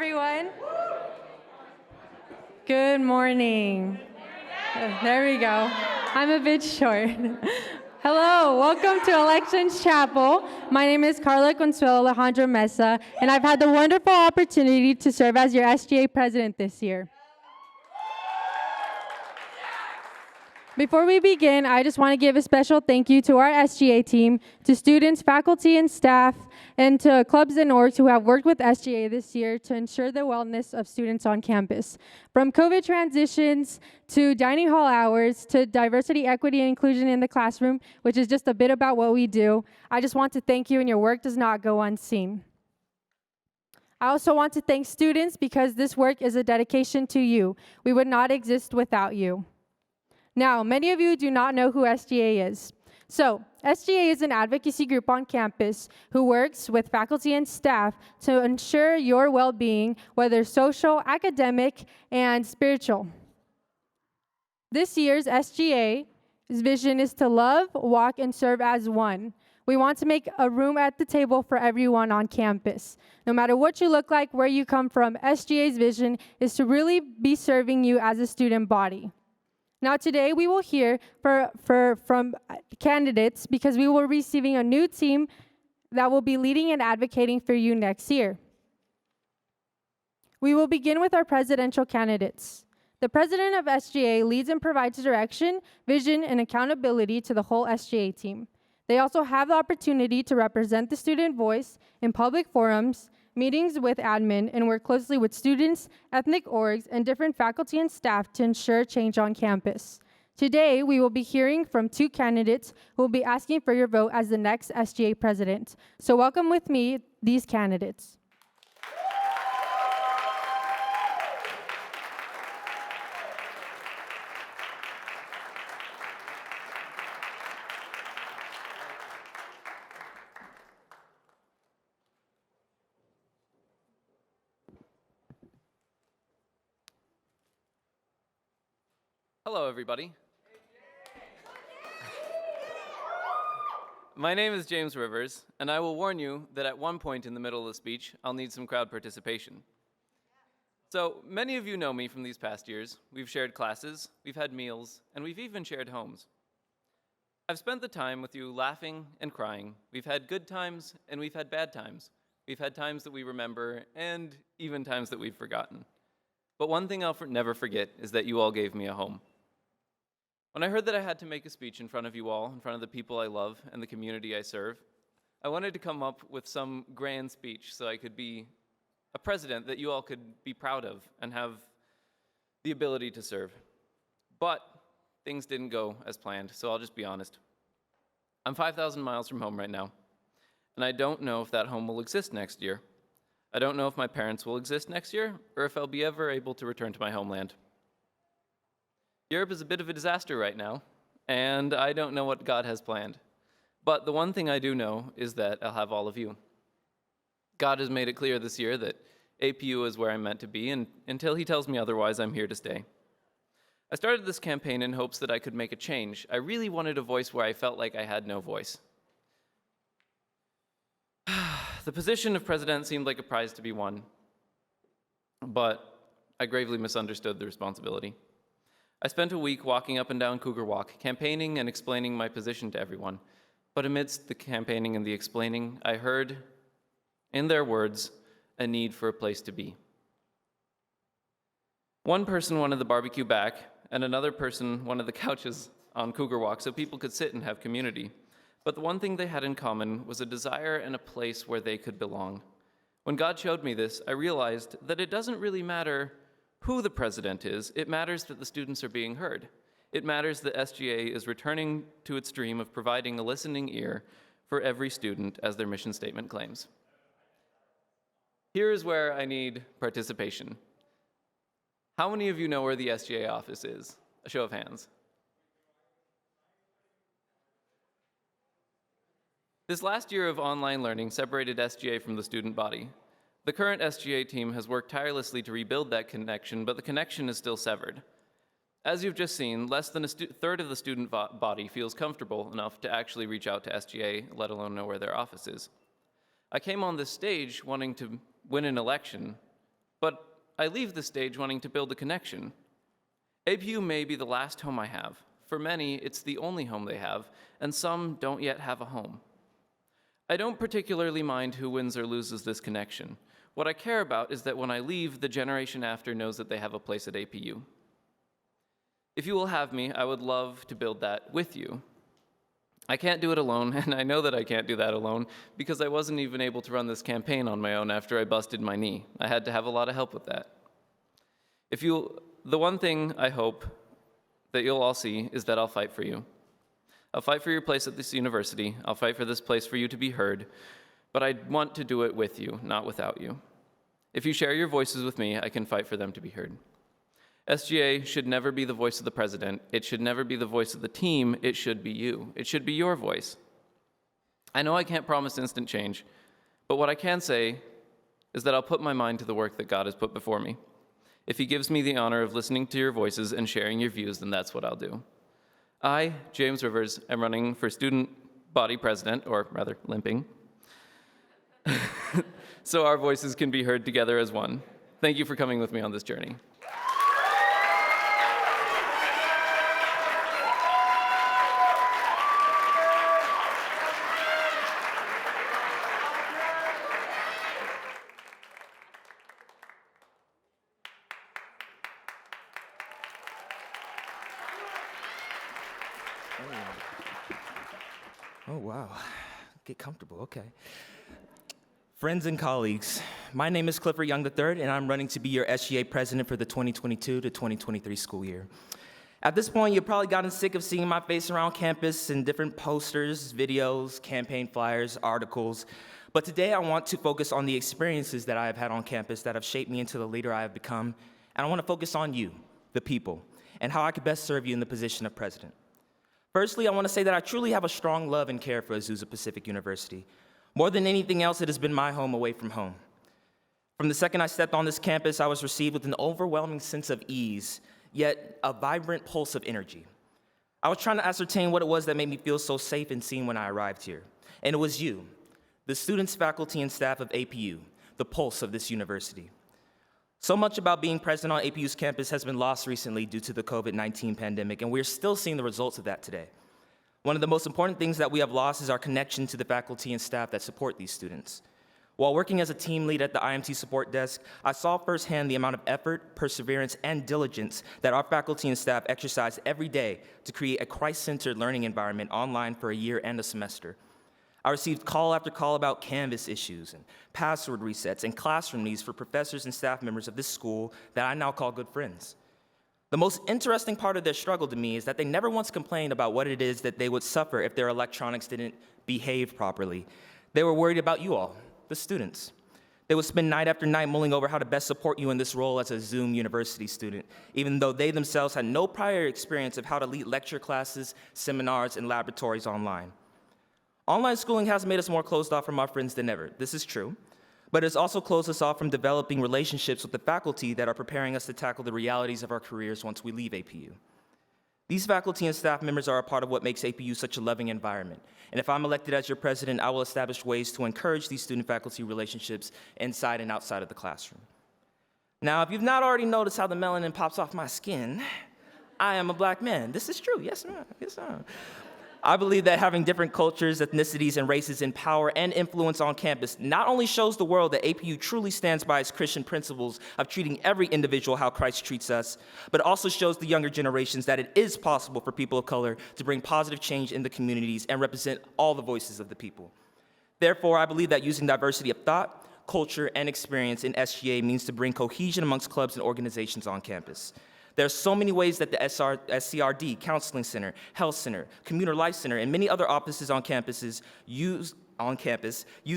everyone. Good morning. There we go. I'm a bit short. Hello, welcome to Elections Chapel. My name is Karla, Consuelo, Alejandro, Meza, and I've had the wonderful opportunity to serve as your SGA president this year. Before we begin, I just want to give a special thank you to our SGA team, to students, faculty, and staff, and to clubs and orgs who have worked with SGA this year to ensure the wellness of students on campus. From COVID transitions to dining hall hours to diversity, equity, and inclusion in the classroom, which is just a bit about what we do, I just want to thank you, and your work does not go unseen. I also want to thank students because this work is a dedication to you. We would not exist without you. Now, many of you do not know who SGA is. So, SGA is an advocacy group on campus who works with faculty and staff to ensure your well-being, whether social, academic, and spiritual. This year's SGA's vision is to love, walk, and serve as one. We want to make a room at the table for everyone on campus. No matter what you look like, where you come from, SGA's vision is to really be serving you as a student body. Now today we will hear from candidates because we will be receiving a new team that will be leading and advocating for you next year. We will begin with our presidential candidates. The president of SGA leads and provides direction, vision, and accountability to the whole SGA team. They also have the opportunity to represent the student voice in public forums, meetings with admin, and work closely with students, ethnic orgs, and different faculty and staff to ensure change on campus. Today, we will be hearing from two candidates who will be asking for your vote as the next SGA president. So welcome with me these candidates. Hello, everybody. My name is James Rivers, and I will warn you that at one point in the middle of the speech, I'll need some crowd participation. So, many of you know me from these past years. We've shared classes, we've had meals, and we've even shared homes. I've spent the time with you laughing and crying. We've had good times, and we've had bad times. We've had times that we remember, and even times that we've forgotten. But one thing I'll never forget is that you all gave me a home. When I heard that I had to make a speech in front of you all, in front of the people I love and the community I serve, I wanted to come up with some grand speech so I could be a president that you all could be proud of and have the ability to serve. But things didn't go as planned, so I'll just be honest. I'm 5,000 miles from home right now, and I don't know if that home will exist next year. I don't know if my parents will exist next year, or if I'll be ever able to return to my homeland. Europe is a bit of a disaster right now, and I don't know what God has planned. But the one thing I do know is that I'll have all of you. God has made it clear this year that APU is where I'm meant to be, and until he tells me otherwise, I'm here to stay. I started this campaign in hopes that I could make a change. I really wanted a voice where I felt like I had no voice. The position of president seemed like a prize to be won, but I gravely misunderstood the responsibility. I spent a week walking up and down Cougar Walk, campaigning and explaining my position to everyone. But amidst the campaigning and the explaining, I heard, in their words, a need for a place to be. One person wanted the barbecue back, and another person wanted the couches on Cougar Walk so people could sit and have community. But the one thing they had in common was a desire and a place where they could belong. When God showed me this, I realized that it doesn't really matter who the president is, it matters that the students are being heard. It matters that SGA is returning to its dream of providing a listening ear for every student, as their mission statement claims. Here is where I need participation. How many of you know where the SGA office is? A show of hands. This last year of online learning separated SGA from the student body. The current SGA team has worked tirelessly to rebuild that connection, but the connection is still severed. As you've just seen, less than a third of the student body feels comfortable enough to actually reach out to SGA, let alone know where their office is. I came on this stage wanting to win an election, But I leave the stage wanting to build a connection. APU may be the last home I have. For many, it's the only home they have, and some don't yet have a home. I don't particularly mind who wins or loses this connection. What I care about is that when I leave, the generation after knows that they have a place at APU. If you will have me, I would love to build that with you. I can't do it alone, and I know that I can't do that alone because I wasn't even able to run this campaign on my own after I busted my knee. I had to have a lot of help with that. The one thing I hope that you'll all see is that I'll fight for you. I'll fight for your place at this university. I'll fight for this place for you to be heard, but I want to do it with you, not without you. If you share your voices with me, I can fight for them to be heard. SGA should never be the voice of the president. It should never be the voice of the team. It should be you. It should be your voice. I know I can't promise instant change, but what I can say is that I'll put my mind to the work that God has put before me. If he gives me the honor of listening to your voices and sharing your views, then that's what I'll do. I, James Rivers, am running for student body president, or rather, limping, so our voices can be heard together as one. Thank you for coming with me on this journey. Oh, wow. Get comfortable, okay. Friends and colleagues, my name is Clifford Young III, and I'm running to be your SGA president for the 2022 to 2023 school year. At this point, you've probably gotten sick of seeing my face around campus in different posters, videos, campaign flyers, articles, but today I want to focus on the experiences that I have had on campus that have shaped me into the leader I have become, and I want to focus on you, the people, and how I could best serve you in the position of president. Firstly, I want to say that I truly have a strong love and care for Azusa Pacific University. More than anything else, it has been my home away from home. From the second I stepped on this campus, I was received with an overwhelming sense of ease, yet a vibrant pulse of energy. I was trying to ascertain what it was that made me feel so safe and seen when I arrived here. And it was you, the students, faculty, and staff of APU, the pulse of this university. So much about being present on APU's campus has been lost recently due to the COVID-19 pandemic, and we're still seeing the results of that today. One of the most important things that we have lost is our connection to the faculty and staff that support these students. While working as a team lead at the IMT support desk, I saw firsthand the amount of effort, perseverance, and diligence that our faculty and staff exercise every day to create a Christ-centered learning environment online for a year and a semester. I received call after call about Canvas issues and password resets and classroom needs for professors and staff members of this school that I now call good friends. The most interesting part of their struggle to me is that they never once complained about what it is that they would suffer if their electronics didn't behave properly. They were worried about you all, the students. They would spend night after night mulling over how to best support you in this role as a Zoom university student, even though they themselves had no prior experience of how to lead lecture classes, seminars, and laboratories online. Online schooling has made us more closed off from our friends than ever. This is true, but it's also closed us off from developing relationships with the faculty that are preparing us to tackle the realities of our careers once we leave APU. These faculty and staff members are a part of what makes APU such a loving environment. And if I'm elected as your president, I will establish ways to encourage these student-faculty relationships inside and outside of the classroom. Now, if you've not already noticed how the melanin pops off my skin, I am a black man. This is true, yes, ma'am, yes, ma'am. I believe that having different cultures, ethnicities, and races in power and influence on campus not only shows the world that APU truly stands by its Christian principles of treating every individual how Christ treats us, but also shows the younger generations that it is possible for people of color to bring positive change in the communities and represent all the voices of the people. Therefore, I believe that using diversity of thought, culture, and experience in SGA means to bring cohesion amongst clubs and organizations on campus. There are so many ways that the SCRD, Counseling Center, Health Center, Commuter Life Center, and many other offices on campus use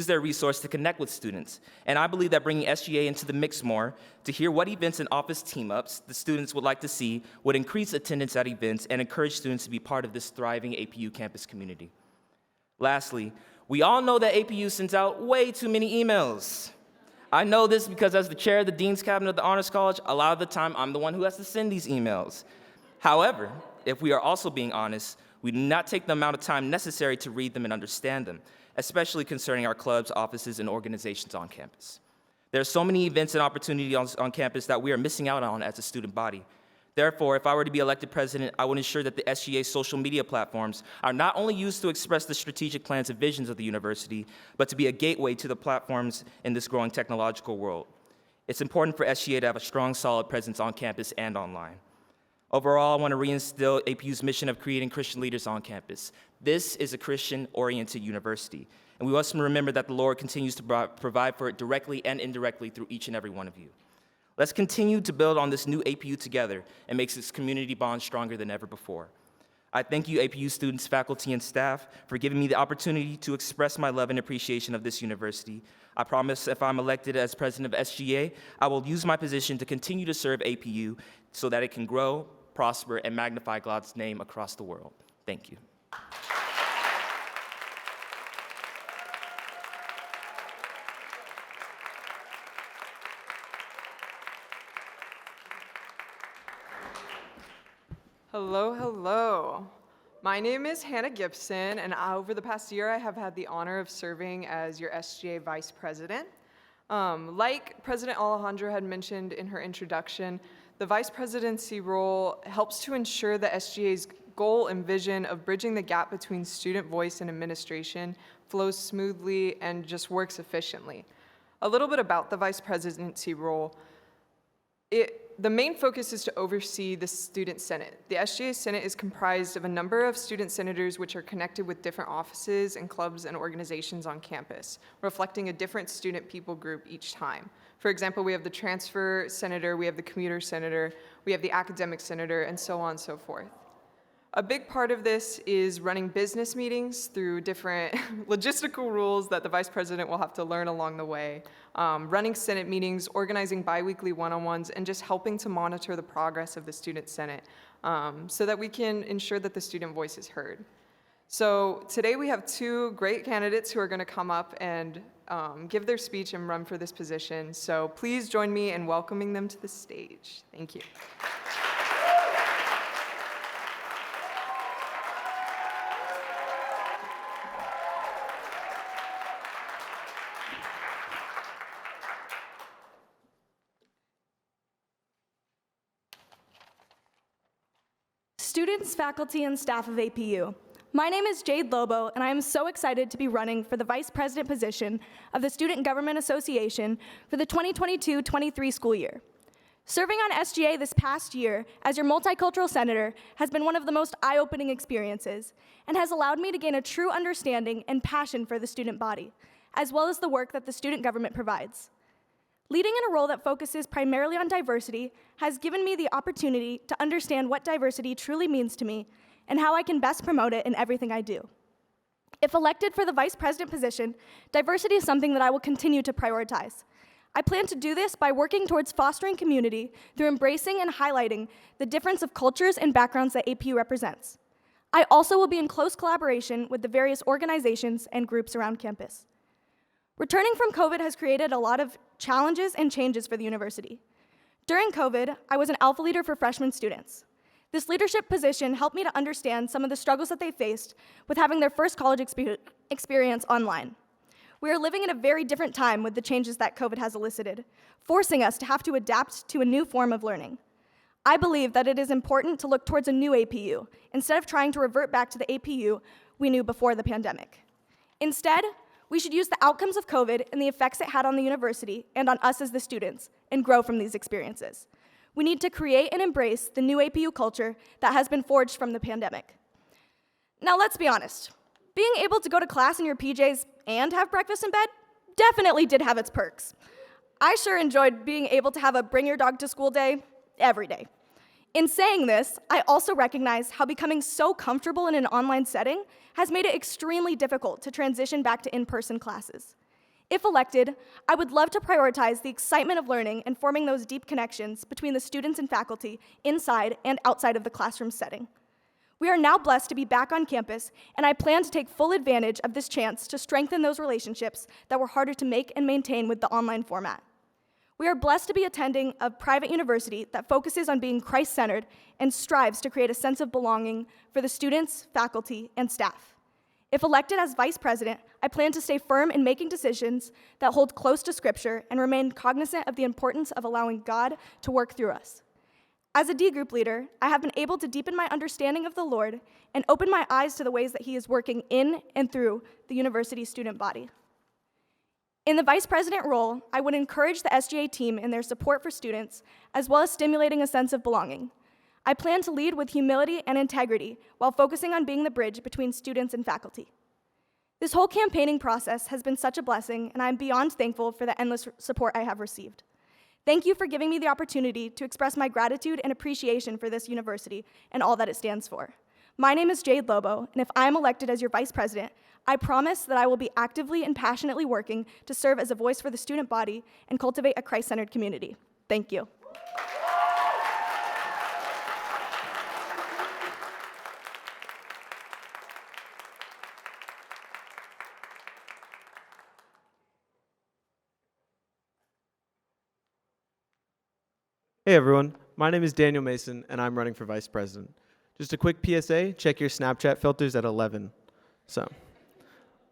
their resource to connect with students. And I believe that bringing SGA into the mix more to hear what events and office team-ups the students would like to see would increase attendance at events and encourage students to be part of this thriving APU campus community. Lastly, we all know that APU sends out way too many emails. I know this because as the chair of the Dean's Cabinet of the Honors College, a lot of the time I'm the one who has to send these emails. However, if we are also being honest, we do not take the amount of time necessary to read them and understand them, especially concerning our clubs, offices, and organizations on campus. There are so many events and opportunities on campus that we are missing out on as a student body. Therefore, if I were to be elected president, I would ensure that the SGA social media platforms are not only used to express the strategic plans and visions of the university, but to be a gateway to the platforms in this growing technological world. It's important for SGA to have a strong, solid presence on campus and online. Overall, I want to reinstill APU's mission of creating Christian leaders on campus. This is a Christian-oriented university, and we must remember that the Lord continues to provide for it directly and indirectly through each and every one of you. Let's continue to build on this new APU together and make this community bond stronger than ever before. I thank you, APU students, faculty, and staff, for giving me the opportunity to express my love and appreciation of this university. I promise if I'm elected as president of SGA, I will use my position to continue to serve APU so that it can grow, prosper, and magnify God's name across the world. Thank you. Hello, hello. My name is Hannah Gibson, and over the past year, I have had the honor of serving as your SGA Vice President. Like President Alejandro had mentioned in her introduction, the Vice Presidency role helps to ensure that SGA's goal and vision of bridging the gap between student voice and administration flows smoothly and just works efficiently. A little bit about the Vice Presidency role. The main focus is to oversee the Student Senate. The SGA Senate is comprised of a number of student senators which are connected with different offices and clubs and organizations on campus, reflecting a different student people group each time. For example, we have the transfer senator, we have the commuter senator, we have the academic senator, and so on and so forth. A big part of this is running business meetings through different logistical rules that the vice president will have to learn along the way, running Senate meetings, organizing biweekly one-on-ones, and just helping to monitor the progress of the Student Senate so that we can ensure that the student voice is heard. So today we have two great candidates who are going to come up and give their speech and run for this position. So please join me in welcoming them to the stage. Thank you. Students, faculty, and staff of APU. My name is Jade Lobo, and I am so excited to be running for the Vice President position of the Student Government Association for the 2022-23 school year. Serving on SGA this past year as your multicultural senator has been one of the most eye-opening experiences and has allowed me to gain a true understanding and passion for the student body, as well as the work that the student government provides. Leading in a role that focuses primarily on diversity has given me the opportunity to understand what diversity truly means to me and how I can best promote it in everything I do. If elected for the vice president position, diversity is something that I will continue to prioritize. I plan to do this by working towards fostering community through embracing and highlighting the difference of cultures and backgrounds that APU represents. I also will be in close collaboration with the various organizations and groups around campus. Returning from COVID has created a lot of challenges and changes for the university. During COVID, I was an alpha leader for freshman students. This leadership position helped me to understand some of the struggles that they faced with having their first college experience online. We are living in a very different time with the changes that COVID has elicited, forcing us to have to adapt to a new form of learning. I believe that it is important to look towards a new APU instead of trying to revert back to the APU we knew before the pandemic. Instead, we should use the outcomes of COVID and the effects it had on the university and on us as the students and grow from these experiences. We need to create and embrace the new APU culture that has been forged from the pandemic. Now, let's be honest. Being able to go to class in your PJs and have breakfast in bed definitely did have its perks. I sure enjoyed being able to have a bring your dog to school day every day. In saying this, I also recognize how becoming so comfortable in an online setting has made it extremely difficult to transition back to in-person classes. If elected, I would love to prioritize the excitement of learning and forming those deep connections between the students and faculty inside and outside of the classroom setting. We are now blessed to be back on campus, and I plan to take full advantage of this chance to strengthen those relationships that were harder to make and maintain with the online format. We are blessed to be attending a private university that focuses on being Christ-centered and strives to create a sense of belonging for the students, faculty, and staff. If elected as vice president, I plan to stay firm in making decisions that hold close to Scripture and remain cognizant of the importance of allowing God to work through us. As a D group leader, I have been able to deepen my understanding of the Lord and open my eyes to the ways that He is working in and through the university student body. In the vice president role, I would encourage the SGA team in their support for students, as well as stimulating a sense of belonging. I plan to lead with humility and integrity while focusing on being the bridge between students and faculty. This whole campaigning process has been such a blessing, and I am beyond thankful for the endless support I have received. Thank you for giving me the opportunity to express my gratitude and appreciation for this university and all that it stands for. My name is Jade Lobo, and if I am elected as your vice president, I promise that I will be actively and passionately working to serve as a voice for the student body and cultivate a Christ-centered community. Thank you. Hey everyone, my name is Daniel Mason and I'm running for vice president. Just a quick PSA, check your Snapchat filters at 11. So,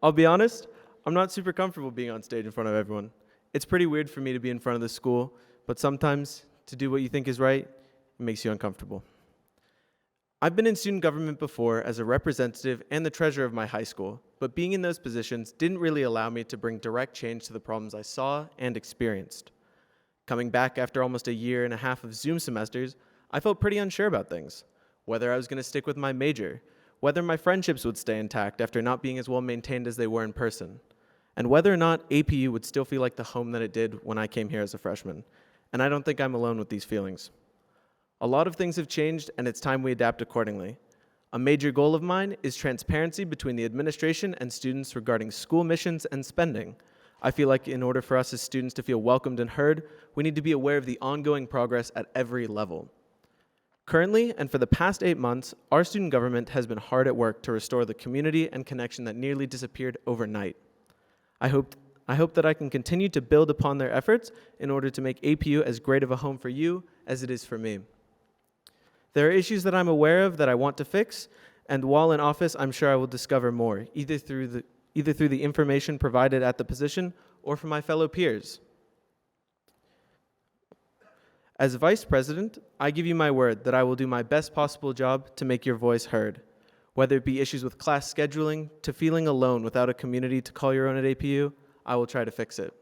I'll be honest, I'm not super comfortable being on stage in front of everyone. It's pretty weird for me to be in front of the school, but sometimes to do what you think is right, it makes you uncomfortable. I've been in student government before as a representative and the treasurer of my high school, but being in those positions didn't really allow me to bring direct change to the problems I saw and experienced. Coming back after almost a year and a half of Zoom semesters, I felt pretty unsure about things. Whether I was going to stick with my major, whether my friendships would stay intact after not being as well maintained as they were in person, and whether or not APU would still feel like the home that it did when I came here as a freshman. And I don't think I'm alone with these feelings. A lot of things have changed, and it's time we adapt accordingly. A major goal of mine is transparency between the administration and students regarding school missions and spending. I feel like in order for us as students to feel welcomed and heard, we need to be aware of the ongoing progress at every level. Currently, and for the past 8 months, our student government has been hard at work to restore the community and connection that nearly disappeared overnight. I hope that I can continue to build upon their efforts in order to make APU as great of a home for you as it is for me. There are issues that I'm aware of that I want to fix, and while in office, I'm sure I will discover more, either through the information provided at the position or from my fellow peers. As vice president, I give you my word that I will do my best possible job to make your voice heard. Whether it be issues with class scheduling to feeling alone without a community to call your own at APU, I will try to fix it.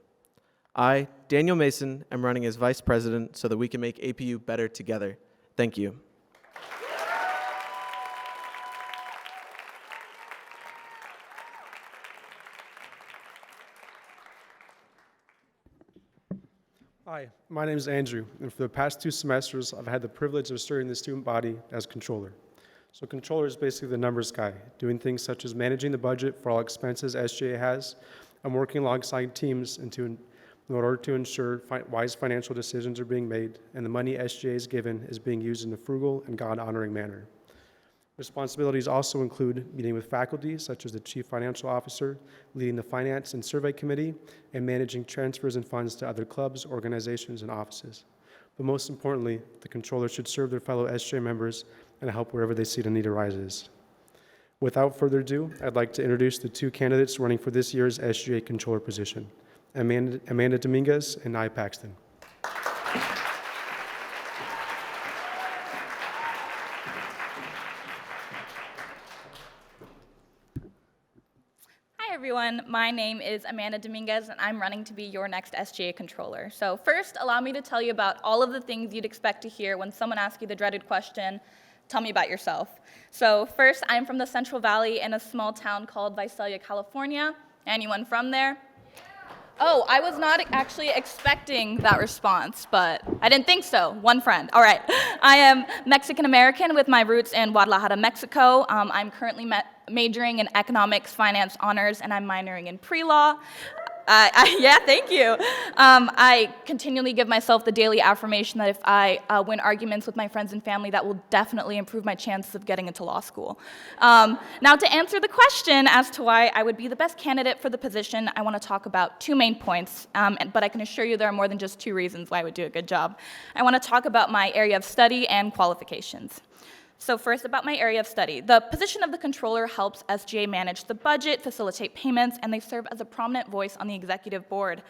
I, Daniel Mason, am running as vice president so that we can make APU better together. Thank you. Hi, my name is Andrew, and for the past 2 semesters, I've had the privilege of serving the student body as controller. So controller is basically the numbers guy, doing things such as managing the budget for all expenses SGA has, and working alongside teams in order to ensure wise financial decisions are being made, and the money SGA is given is being used in a frugal and God-honoring manner. Responsibilities also include meeting with faculty, such as the Chief Financial Officer, leading the Finance and Survey Committee, and managing transfers and funds to other clubs, organizations, and offices. But most importantly, the controller should serve their fellow SGA members and help wherever they see the need arises. Without further ado, I'd like to introduce the 2 candidates running for this year's SGA controller position, Amanda Dominguez and Nyah Paxton. Hi everyone, my name is Amanda Dominguez and I'm running to be your next SGA controller. So first, allow me to tell you about all of the things you'd expect to hear when someone asks you the dreaded question, tell me about yourself. So first, I'm from the Central Valley in a small town called Visalia, California. Anyone from there? Oh, I was not actually expecting that response, but I didn't think so. One friend. All right. I am Mexican-American with my roots in Guadalajara, Mexico. I'm currently majoring in economics, finance, honors, and I'm minoring in pre-law. Yeah, thank you. I continually give myself the daily affirmation that if I win arguments with my friends and family, that will definitely improve my chances of getting into law school. Now, to answer the question as to why I would be the best candidate for the position, I want to talk about 2 main points, but I can assure you there are more than just 2 reasons why I would do a good job. I want to talk about my area of study and qualifications. So first, about my area of study. The position of the controller helps SGA manage the budget, facilitate payments, and they serve as a prominent voice on the executive board.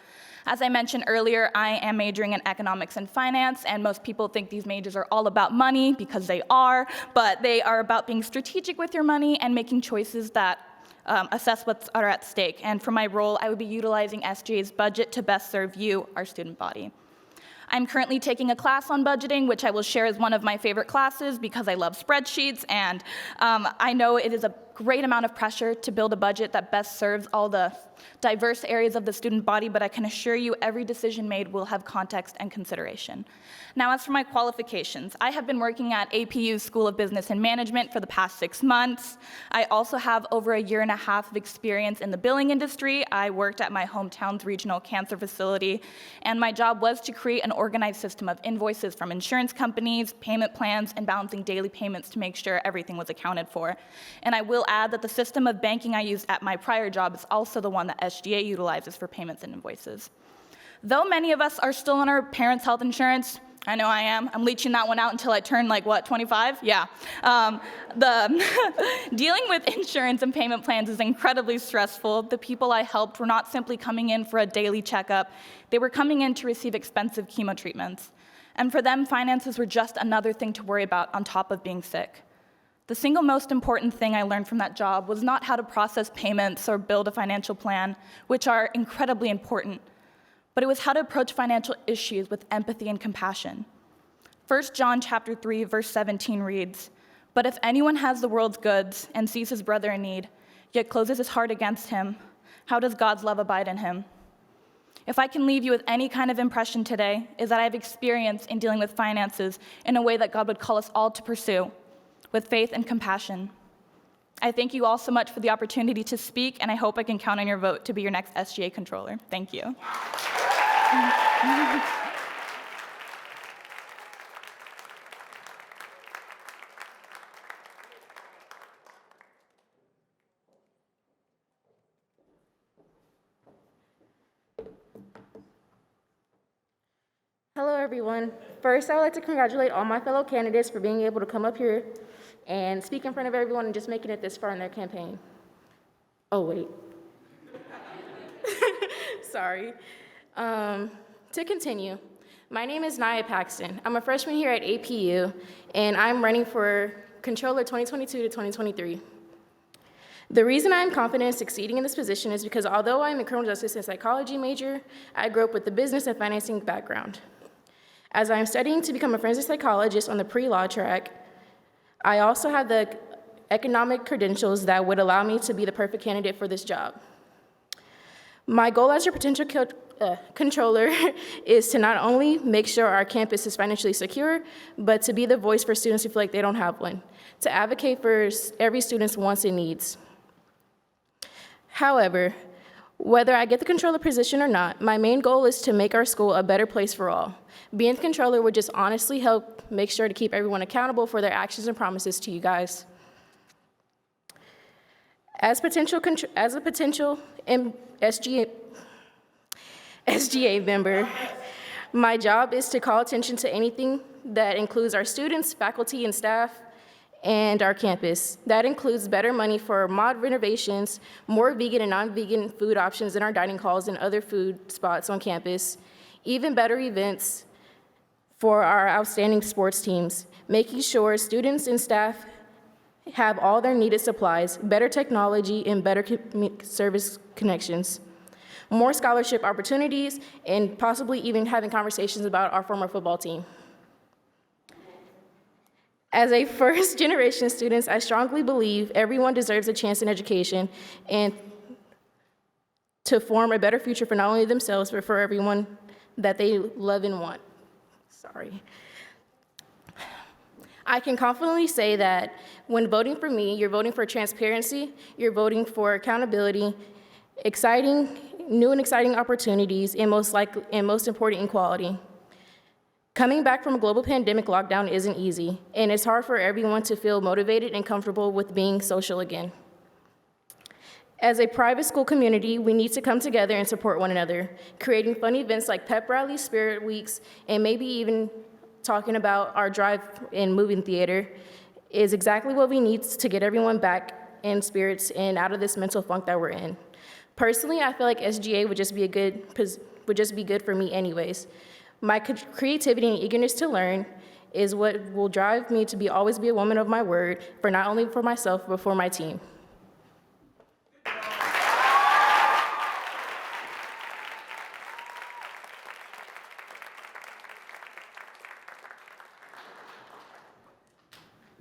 As I mentioned earlier, I am majoring in economics and finance, and most people think these majors are all about money, because they are, but they are about being strategic with your money and making choices that assess what are at stake. And for my role, I would be utilizing SGA's budget to best serve you, our student body. I'm currently taking a class on budgeting, which I will share as one of my favorite classes because I love spreadsheets, and I know it is a great amount of pressure to build a budget that best serves all the diverse areas of the student body, but I can assure you every decision made will have context and consideration. Now, as for my qualifications, I have been working at APU's School of Business and Management for the past 6 months. I also have over 1.5 years of experience in the billing industry. I worked at my hometown's regional cancer facility, and my job was to create an organized system of invoices from insurance companies, payment plans, and balancing daily payments to make sure everything was accounted for. And I will add that the system of banking I used at my prior job is also the one that SGA utilizes for payments and invoices. Though many of us are still on our parents' health insurance, I know I am. I'm leeching that one out until I turn, 25? Yeah. Dealing with insurance and payment plans is incredibly stressful. The people I helped were not simply coming in for a daily checkup. They were coming in to receive expensive chemo treatments. And for them, finances were just another thing to worry about on top of being sick. The single most important thing I learned from that job was not how to process payments or build a financial plan, which are incredibly important, but it was how to approach financial issues with empathy and compassion. 1 John chapter 3, verse 17 reads, "But if anyone has the world's goods and sees his brother in need, yet closes his heart against him, how does God's love abide in him?" If I can leave you with any kind of impression today, is that I have experience in dealing with finances in a way that God would call us all to pursue, with faith and compassion. I thank you all so much for the opportunity to speak, and I hope I can count on your vote to be your next SGA controller. Thank you. Hello, everyone. First, I would like to congratulate all my fellow candidates for being able to come up here and speak in front of everyone and just making it this far in their campaign. Oh, wait. Sorry. To continue, my name is Nyah Paxton. I'm a freshman here at APU, and I'm running for Controller 2022 to 2023. The reason I'm confident in succeeding in this position is because although I'm a criminal justice and psychology major, I grew up with the business and financing background. As I'm studying to become a forensic psychologist on the pre-law track, I also have the economic credentials that would allow me to be the perfect candidate for this job. My goal as your potential controller is to not only make sure our campus is financially secure, but to be the voice for students who feel like they don't have one, to advocate for every student's wants and needs. However, whether I get the controller position or not, my main goal is to make our school a better place for all. Being the controller would just honestly help make sure to keep everyone accountable for their actions and promises to you guys. As a potential SGA member, my job is to call attention to anything that includes our students, faculty, and staff, and our campus. That includes better money for mod renovations, more vegan and non-vegan food options in our dining halls and other food spots on campus, even better events for our outstanding sports teams, making sure students and staff have all their needed supplies, better technology, and better service connections, more scholarship opportunities, and possibly even having conversations about our former football team. As a first-generation student, I strongly believe everyone deserves a chance in education and to form a better future for not only themselves, but for everyone that they love and want. Sorry. I can confidently say that when voting for me, you're voting for transparency, you're voting for accountability, new and exciting opportunities, and most important, equality. Coming back from a global pandemic lockdown isn't easy, and it's hard for everyone to feel motivated and comfortable with being social again. As a private school community, we need to come together and support one another, creating fun events like pep rallies, spirit weeks, and maybe even talking about our drive-in movie theater is exactly what we need to get everyone back in spirits and out of this mental funk that we're in. Personally, I feel like SGA would just be good for me anyways. My creativity and eagerness to learn is what will drive me to always be a woman of my word, for not only for myself, but for my team.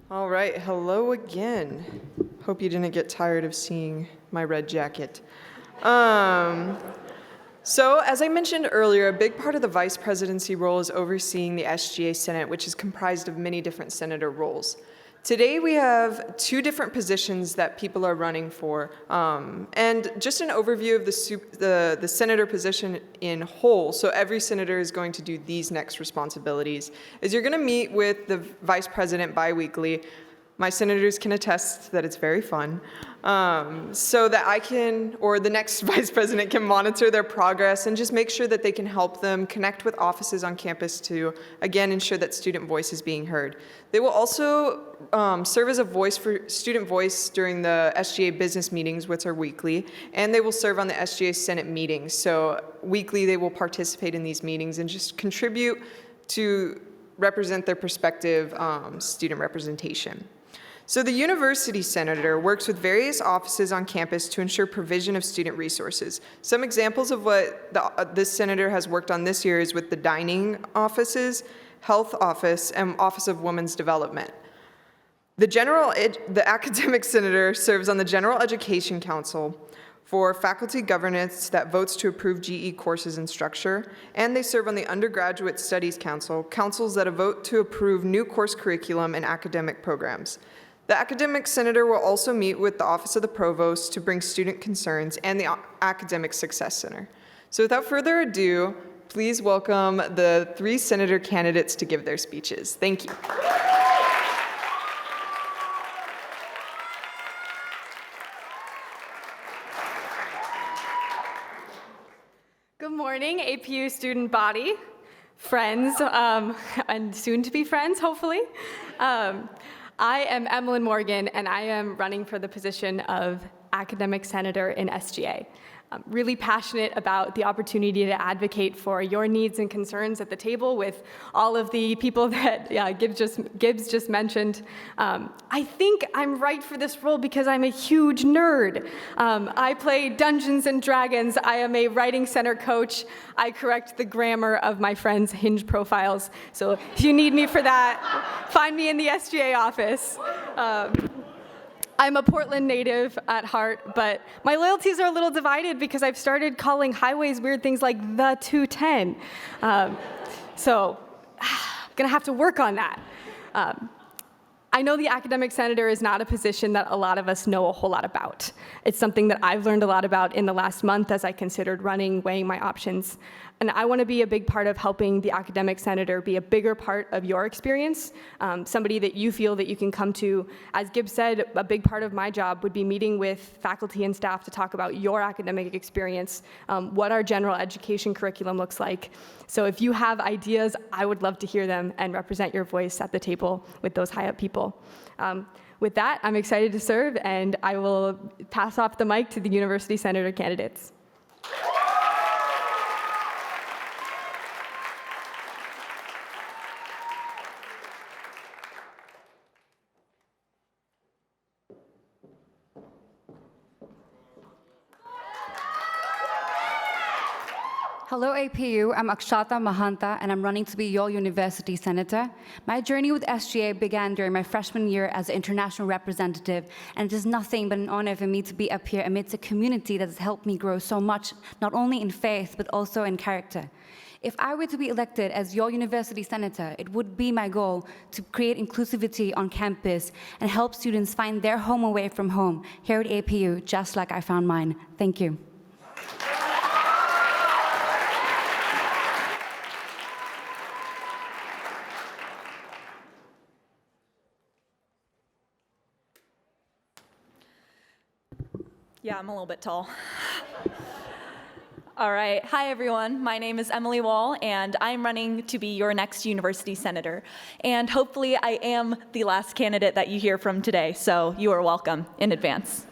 All right, hello again. Hope you didn't get tired of seeing my red jacket. So, as I mentioned earlier, a big part of the vice presidency role is overseeing the SGA Senate, which is comprised of many different senator roles. Today, we have 2 different positions that people are running for, and just an overview of the senator position in whole. So every senator is going to do these next responsibilities. Is you're going to meet with the vice president biweekly. My senators can attest that it's very fun, so that I can, or the next vice president can monitor their progress and just make sure that they can help them connect with offices on campus to, again, ensure that student voice is being heard. They will also serve as a voice for student voice during the SGA business meetings, which are weekly, and they will serve on the SGA Senate meetings. So weekly, they will participate in these meetings and just contribute to represent their prospective student representation. So the university senator works with various offices on campus to ensure provision of student resources. Some examples of what this senator has worked on this year is with the dining offices, health office, and Office of Women's Development. The academic senator serves on the General Education Council for faculty governance that votes to approve GE courses and structure, and they serve on the Undergraduate Studies Council, councils that vote to approve new course curriculum and academic programs. The academic senator will also meet with the Office of the Provost to bring student concerns and the Academic Success Center. So without further ado, please welcome the 3 senator candidates to give their speeches. Thank you. Good morning, APU student body, friends, and soon to be friends, hopefully. I am Emmalyn Morgan, and I am running for the position of academic senator in SGA. I'm really passionate about the opportunity to advocate for your needs and concerns at the table with all of the people that Gibbs just mentioned. I think I'm right for this role because I'm a huge nerd. I play Dungeons and Dragons. I am a writing center coach. I correct the grammar of my friends' Hinge profiles. So if you need me for that, find me in the SGA office. I'm a Portland native at heart, but my loyalties are a little divided because I've started calling highways weird things like the 210. So I'm gonna have to work on that. I know the academic senator is not a position that a lot of us know a whole lot about. It's something that I've learned a lot about in the last month as I considered running, weighing my options. And I want to be a big part of helping the academic senator be a bigger part of your experience, somebody that you feel that you can come to. As Gibbs said, a big part of my job would be meeting with faculty and staff to talk about your academic experience, what our general education curriculum looks like. So if you have ideas, I would love to hear them and represent your voice at the table with those high-up people. With that, I'm excited to serve, and I will pass off the mic to the university senator candidates. Hello, APU. I'm Akshata Mahanta, and I'm running to be your university senator. My journey with SGA began during my freshman year as an international representative, and it is nothing but an honor for me to be up here amidst a community that has helped me grow so much, not only in faith, but also in character. If I were to be elected as your university senator, it would be my goal to create inclusivity on campus and help students find their home away from home here at APU, just like I found mine. Thank you. Yeah, I'm a little bit tall. All right. Hi, everyone. My name is Emmalyn Wahl, and I'm running to be your next university senator. And hopefully, I am the last candidate that you hear from today, so you are welcome in advance.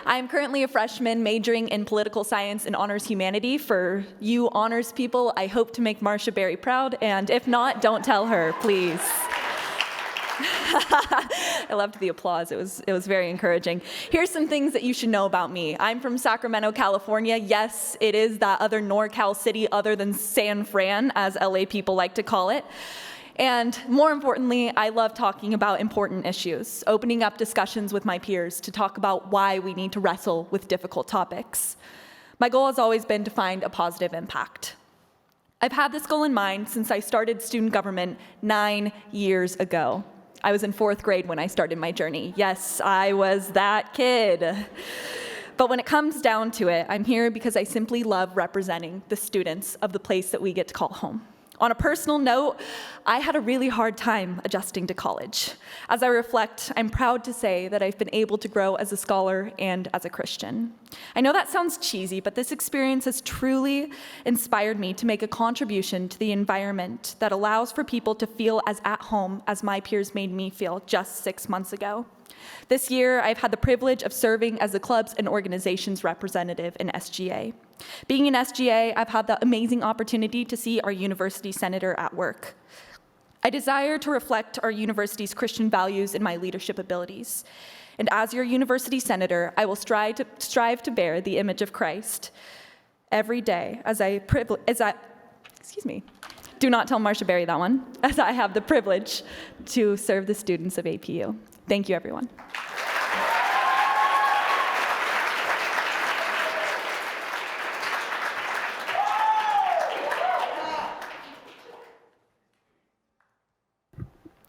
I'm currently a freshman majoring in political science and honors humanity. For you honors people, I hope to make Marcia Berry proud, and if not, don't tell her, please. I loved the applause. It was very encouraging. Here's some things that you should know about me. I'm from Sacramento, California. Yes, it is that other NorCal city other than San Fran, as LA people like to call it. And more importantly, I love talking about important issues, opening up discussions with my peers to talk about why we need to wrestle with difficult topics. My goal has always been to find a positive impact. I've had this goal in mind since I started student government 9 years ago. I was in 4th grade when I started my journey. Yes, I was that kid. But when it comes down to it, I'm here because I simply love representing the students of the place that we get to call home. On a personal note, I had a really hard time adjusting to college. As I reflect, I'm proud to say that I've been able to grow as a scholar and as a Christian. I know that sounds cheesy, but this experience has truly inspired me to make a contribution to the environment that allows for people to feel as at home as my peers made me feel just 6 months ago. This year, I've had the privilege of serving as the clubs and organizations representative in SGA. Being in SGA, I've had the amazing opportunity to see our university senator at work. I desire to reflect our university's Christian values in my leadership abilities. And as your university senator, I will strive to bear the image of Christ every day do not tell Marcia Berry that one, as I have the privilege to serve the students of APU. Thank you, everyone.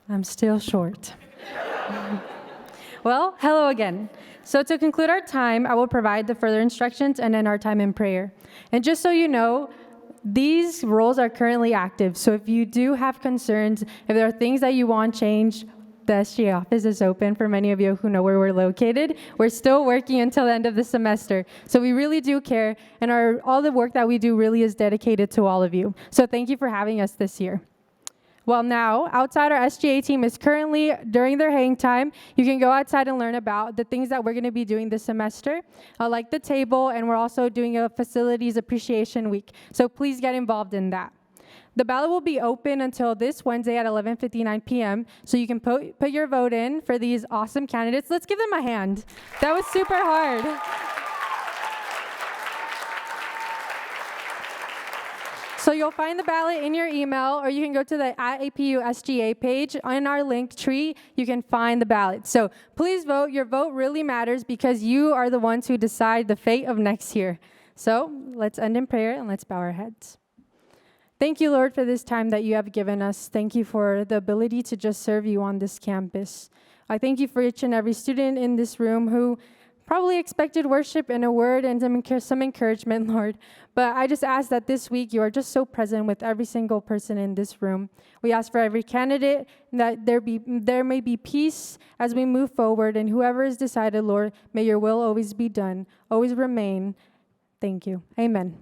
I'm still short. Well, hello again. So to conclude our time, I will provide the further instructions and then our time in prayer. And just so you know, these roles are currently active. So if you do have concerns, if there are things that you want changed, the SGA office is open for many of you who know where we're located. We're still working until the end of the semester. So we really do care, and all the work that we do really is dedicated to all of you. So thank you for having us this year. Well, now, outside, our SGA team is currently, during their hang time, you can go outside and learn about the things that we're going to be doing this semester, like the table, and we're also doing a facilities appreciation week. So please get involved in that. The ballot will be open until this Wednesday at 11:59 p.m., so you can put your vote in for these awesome candidates. Let's give them a hand. That was super hard. So you'll find the ballot in your email, or you can go to the @APU SGA page. On our link tree, you can find the ballot. So please vote. Your vote really matters because you are the ones who decide the fate of next year. So let's end in prayer and let's bow our heads. Thank you, Lord, for this time that you have given us. Thank you for the ability to just serve you on this campus. I thank you for each and every student in this room who probably expected worship and a word and some encouragement, Lord. But I just ask that this week you are just so present with every single person in this room. We ask for every candidate that there may be peace as we move forward, and whoever is decided, Lord, may your will always be done, always remain. Thank you. Amen.